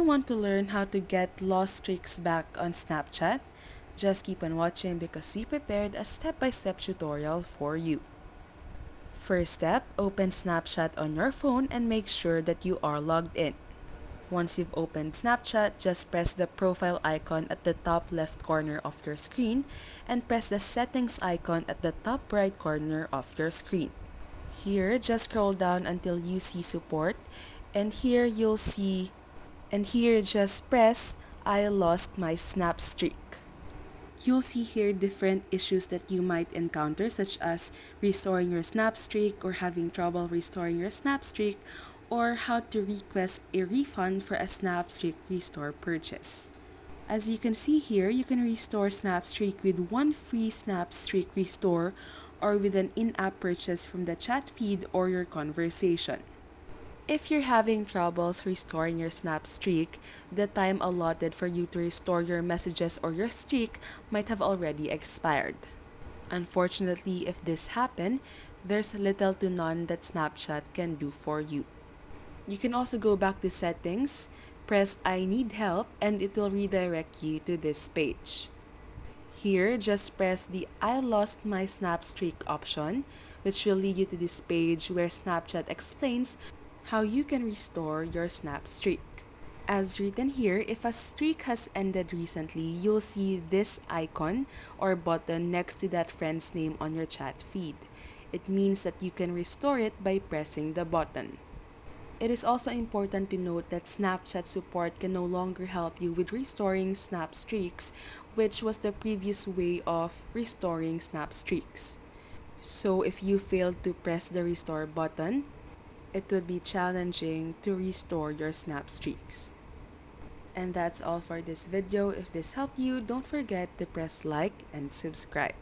want to learn how to get lost streaks back on Snapchat? Just keep on watching because we prepared a step-by-step tutorial for you. First step, open Snapchat on your phone and make sure that you are logged in. Once you've opened Snapchat, just press the profile icon at the top left corner of your screen and press the settings icon at the top right corner of your screen. Here, just scroll down until you see support, and here just press I lost my snap streak. You'll see here different issues that you might encounter, such as restoring your snap streak or having trouble restoring your snap streak, or how to request a refund for a snap streak restore purchase. As you can see here, you can restore snap streak with one free snap streak restore or with an in-app purchase from the chat feed or your conversation. If you're having troubles restoring your snap streak, the time allotted for you to restore your messages or your streak might have already expired. Unfortunately, if this happened, there's little to none that Snapchat can do for you. You can also go back to settings, press I need help, and it will redirect you to this page. Here, just press the I lost my snap streak option, which will lead you to this page where Snapchat explains how you can restore your snap streak. As written here, if a streak has ended recently, you'll see this icon or button next to that friend's name on your chat feed. It means that you can restore it by pressing the button. It is also important to note that Snapchat support can no longer help you with restoring snap streaks, which was the previous way of restoring snap streaks. So if you failed to press the restore button, it would be challenging to restore your snap streaks. And that's all for this video. If this helped you, don't forget to press like and subscribe.